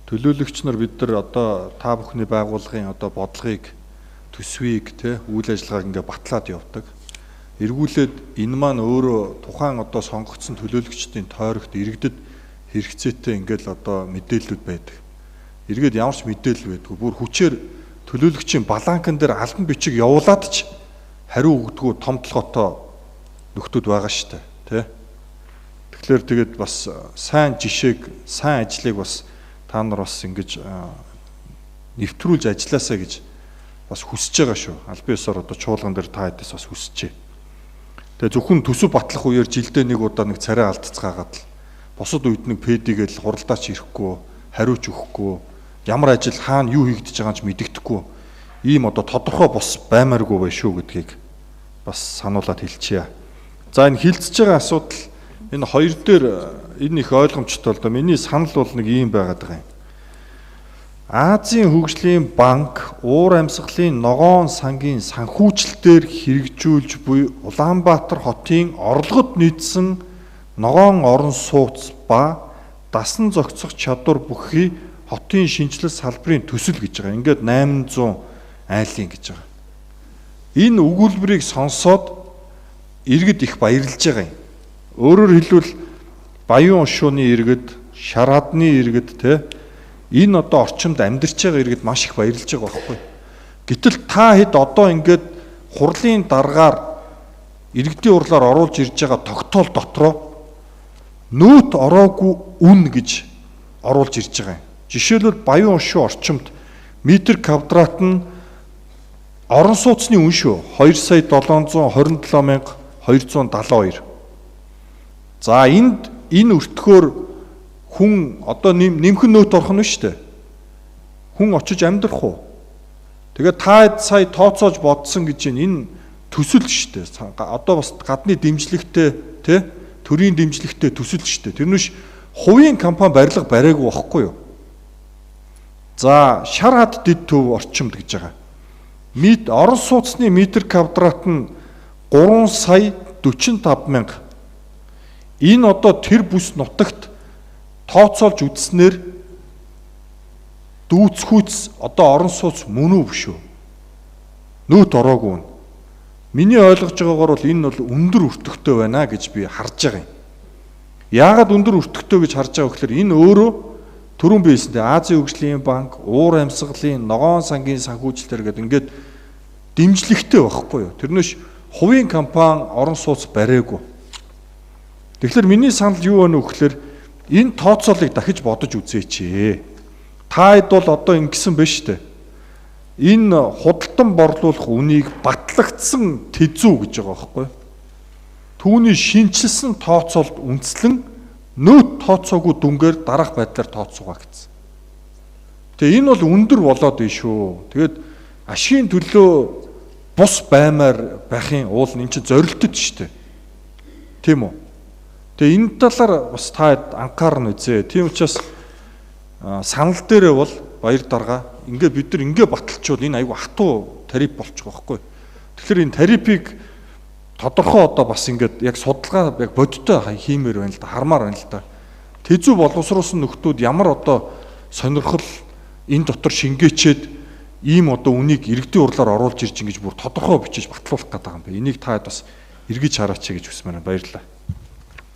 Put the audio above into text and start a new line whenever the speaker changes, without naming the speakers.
Төлөөлөгч нар бид нар одоо та бүхний байгууллагын одоо бодлогыг төсвийг үйл ажиллагааг ингээ батлаад явдаг. Эргүүлээд энэ маань өөрөө тухайн одоо сонгогдсон төлөөлөгчдийн тойрогт иргэдэд хэрэгцээтэй ингээл одоо мэдээлэлүүд байдаг. Эргээд ямар ч мэдээлэл байдгүй. Бүр хүчээр төлөөлөгчийн баланкан дээр албан бичиг явуулаад ч хариу өгдөггүй том толгойтой нөхдүүд байгаа шүү дээ. Тэгэхээр тэгээд бас сайн жишээг, сайн ажлыг бас та нар бас ингэж нэвтрүүлж ажилласаа гэж бас хүсэж байгаа шүү. Албан ёсоор одоо чуулган дээр та хэдээс бас хүсчээ. Тэгээ зөвхөн төсөв батлах үеэр жилдээ нэг удаа нэг царай алдцгаагаад л босод үед нэг пэдигээл хуралдаач ирэхгүй, хариуч өгөхгүй, ямар ажил хаана юу хийгдэж байгаа ч мэдэгдэхгүй ийм одоо тодорхой бос баймааргүй бай шүү гэдгийг бас сануулад хэлчихье. За энэ хилцэж байгаа асуудал энэ хоёр дээр энэ их ойлгомжтой л да. Миний санал бол нэг ийм байгаад байгаа юм. Азийн хөгжлийн банк уур амьсгалын ногоон сангийн санхүүжилтээр хэрэгжүүлж буй Улаанбаатар хотын орлогод нийцсэн ногоон орон сууц ба дасан зохицох чадвар бүхий хотын шинжилгээ салбарын төсөл гэж байгаа. Ингээд 800 айлын гэж байгаа. Энэ өгүүлбэрийг сонсоод иргэд их баярлж байгаа юм. Өөрөөр хэлбэл Баян Ушууны иргэд, Шарадны иргэд энэ одоо орчимд амьдарч байгаа иргэд маш их баярлж байгаа байхгүй. Гэтэл та хэд одоо ингээд хурлын даргаар иргэдийн урлаар оруулж ирж байгаа тогтоол дотроо нөөт ороогүй үн гэж оруулж ирж байгаа юм. Жишээлбэл Баян Ушуу орчимд метр квадрат нь орон сууцны үн шүү. 2,727,272. За энэ өртгөөр хүн одоо нэмхэн нөөт орох нь шүү дээ. Хүн очиж амьдрах уу? Тэгээд та сая тооцоож бодсон гэж энэ төсөл шүү дээ. Одоо бас гадны дэмжлэгтэй төрийн дэмжлэгтэй төсөл шүү дээ. Тэрнэш хувийн компани барилга бариагүй байхгүй юу? За шар хад дэд төв орчимд гэж байгаа. Орон сууцны метр квадрат нь 3 сая 45 мянга. Энэ одоо тэр бүс нутагт тооцоолж үзснээр дүүцхүүц одоо орон сууц мөн үү биш үү? Нөөт ороогүй. Миний ойлгож байгаагаар бол энэ бол өндөр өртөгтэй байна гэж би харж байгаа юм. Яагаад өндөр өртөгтэй гэж харж байгаа вэ гэхээр энэ өөрөө түрүүн би хэлсэнтэй Азийн хөгжлийн банк, уур амьсгалын ногоон сангийн санхүүжилтээр гэдэг ингээд дэмжлэгтэй байхгүй юу? Тэрнэш хувийн компани орон сууц бариагүй. Тэгэхээр миний санал юу вэ гэхээр энэ тооцоолыг дахиж бодож үзээч. Та хэд бол одоо ингэсэн байна шүү дээ. Энэ худалдан борлуулах үнийг батлагдсан тэзүү гэж байгаа байхгүй юу? Түүний шинчилсэн тооцоолд үндэслэн нөөт тооцоогүй дүнгээр дараах байдлаар тооцоогаа гэсэн. Тэгээ энэ бол өндөр болоод байна шүү. Тэгээд ашигын төлөө бус баймаар байхын уул нь чинь зорилттой шүү дээ. Тийм үү? Тэгээ энэ талаар бас та анхаарна үзье. Тийм учраас санал дээрээ бол баяр дарга ингээд бид нар ингээд баталчвал энэ айгүй хатуу тариф болчих واخгүй. Тэгэхээр энэ тарифыг тодорхой одоо бас ингээд яг судалгаа яг бодиттой хиймээр байна л да, хармаар байна л да. Тэзүү боловсруулсан нөхдүүд ямар одоо сонирхол энэ дотор шингээчээд ийм одоо үнийг иргэдийн урлаар оруулж ирж ингэж бүр тодорхой бичиж батлуулах гэдэг юм бэ. Энийг та бас эргэж хараач гэж хүсмээр байна. Баярлалаа.